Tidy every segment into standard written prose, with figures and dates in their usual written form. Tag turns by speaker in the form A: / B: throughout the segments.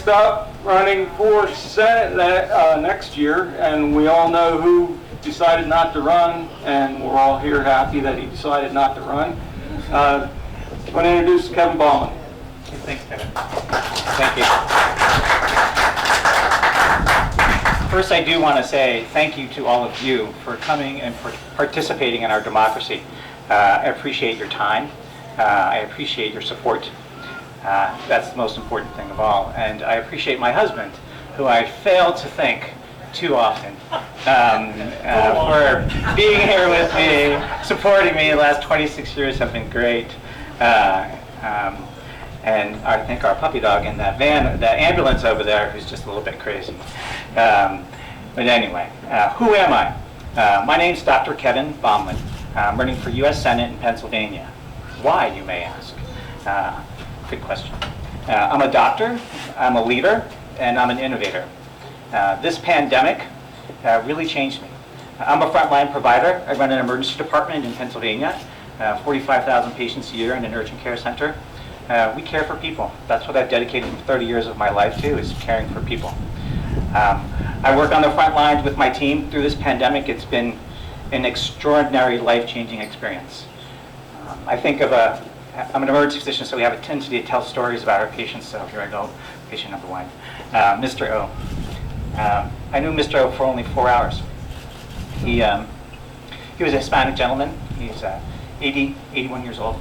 A: next up, running for Senate next year, and we all know who decided not to run, and we're all here happy that he decided not to run. I want to introduce Kevin Baumlin.
B: Thanks, Kevin. Thank you. First, I do want to say thank you to all of you for coming and for participating in our democracy. I appreciate your time. I appreciate your support. That's the most important thing of all. And I appreciate my husband, who I fail to thank too often, for being here with me, supporting me. The last 26 years have been great. And I thank our puppy dog in that van, the ambulance over there, who's just a little bit crazy. But anyway, who am I? My name's Dr. Kevin Baumlin. I'm running for U.S. Senate in Pennsylvania. Why, you may ask? Good question. I'm a doctor, I'm a leader, and I'm an innovator. This pandemic really changed me. I'm a frontline provider. I run an emergency department in Pennsylvania, 45,000 patients a year in an urgent care center. We care for people. That's what I've dedicated 30 years of my life to, is caring for people. I work on the front lines with my team through this pandemic. It's been an extraordinary, life-changing experience. I think of I'm an emergency physician, so we have a tendency to tell stories about our patients. So here I go, patient number one, Mr. O. I knew Mr. O for only 4 hours. He was a Hispanic gentleman. He's 81 years old.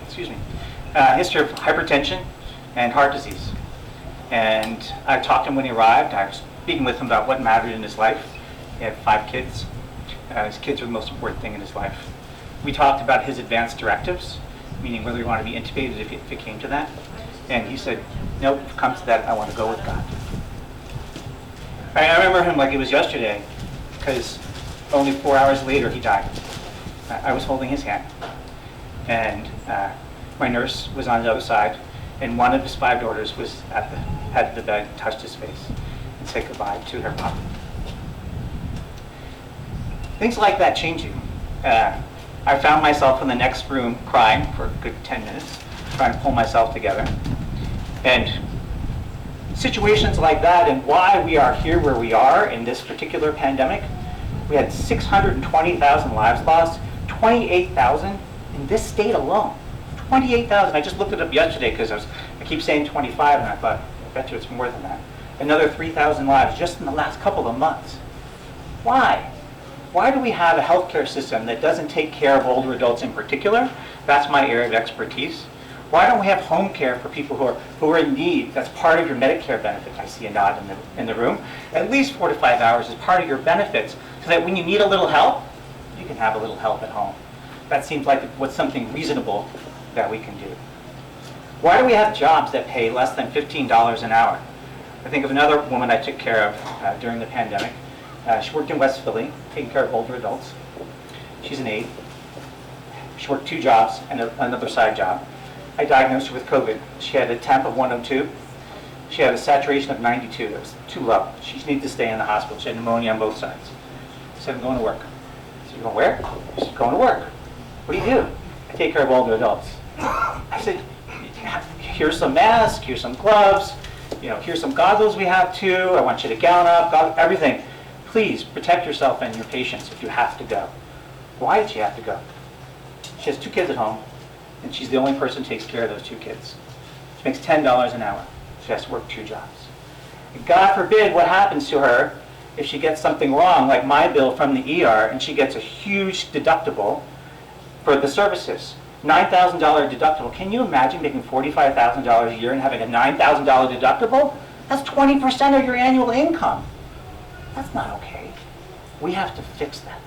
B: Excuse me. History of hypertension and heart disease. And I talked to him when he arrived. I was speaking with him about what mattered in his life. He had 5 kids. His kids were the most important thing in his life. We talked about his advanced directives, meaning whether he wanted to be intubated if it came to that. And he said, nope, if it comes to that, I want to go with God. I remember him like it was yesterday, because only 4 hours later he died. I was holding his hand. And my nurse was on the other side, and one of his 5 daughters was at the head of the bed, touched his face, and said goodbye to her mom. Things like that change you. I found myself in the next room crying for a good 10 minutes, trying to pull myself together. And situations like that, and why we are here where we are in this particular pandemic, we had 620,000 lives lost, 28,000 in this state alone. 28,000. I just looked it up yesterday because I keep saying 25, and I thought, I bet you it's more than that. Another 3,000 lives just in the last couple of months. Why? Why do we have a healthcare system that doesn't take care of older adults in particular? That's my area of expertise. Why don't we have home care for people who are in need? That's part of your Medicare benefit. I see a nod in the room. At least 4 to 5 hours is part of your benefits, so that when you need a little help, you can have a little help at home. That seems like what's something reasonable that we can do. Why do we have jobs that pay less than $15 an hour? I think of another woman I took care of during the pandemic. She worked in West Philly, taking care of older adults. She's an aide. She worked 2 jobs and another side job. I diagnosed her with COVID. She had a temp of 102. She had a saturation of 92. That was too low. She needed to stay in the hospital. She had pneumonia on both sides. I said, I'm going to work. I said, you going where? She said, going to work. What do you do? I take care of older adults. I said, here's some masks, here's some gloves, here's some goggles we have too. I want you to gown up, everything. Please protect yourself and your patients if you have to go. Why did she have to go? She has 2 kids at home, and she's the only person who takes care of those 2 kids. She makes $10 an hour. She has to work 2 jobs. And God forbid what happens to her if she gets something wrong, like my bill from the ER, and she gets a huge deductible for the services. $9,000 deductible. Can you imagine making $45,000 a year and having a $9,000 deductible? That's 20% of your annual income. That's not okay. We have to fix that.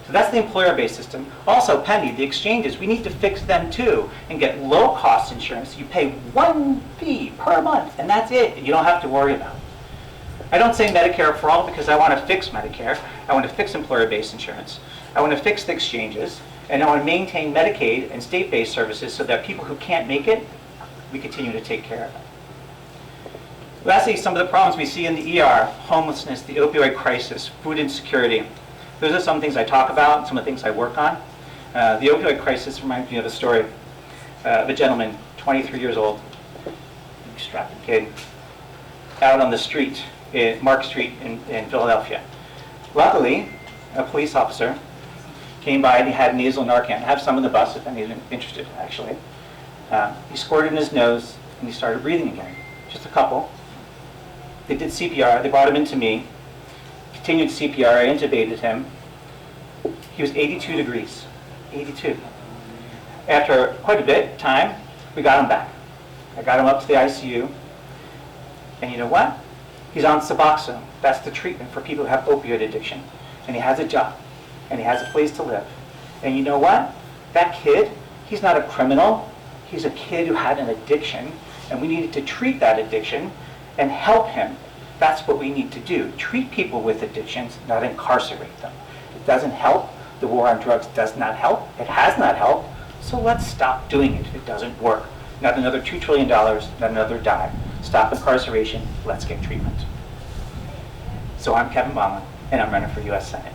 B: So that's the employer-based system. Also, Penny, the exchanges, we need to fix them too and get low-cost insurance. You pay 1 fee per month, and that's it. You don't have to worry about it. I don't say Medicare for all because I want to fix Medicare. I want to fix employer-based insurance. I want to fix the exchanges. And I want to maintain Medicaid and state-based services so that people who can't make it, we continue to take care of them. Lastly, some of the problems we see in the ER, homelessness, the opioid crisis, food insecurity. Those are some things I talk about and some of the things I work on. The opioid crisis reminds me of a story of a gentleman, 23 years old. strapping kid, out on the street, Mark Street in Philadelphia. Luckily, a police officer came by and he had nasal Narcan. I have some in the bus if anyone's interested, actually. He squirted in his nose and he started breathing again. Just a couple. They did CPR. They brought him into me. Continued CPR. I intubated him. He was 82 degrees. 82. After quite a bit of time, we got him back. I got him up to the ICU. And you know what? He's on Suboxone. That's the treatment for people who have opioid addiction. And he has a job. And he has a place to live. And you know what? That kid, he's not a criminal. He's a kid who had an addiction. And we needed to treat that addiction and help him. That's what we need to do. Treat people with addictions, not incarcerate them. It doesn't help. The war on drugs does not help. It has not helped. So let's stop doing it if it doesn't work. Not another $2 trillion, not another dime. Stop incarceration. Let's get treatment. So I'm Kevin Baumlin, and I'm running for U.S. Senate.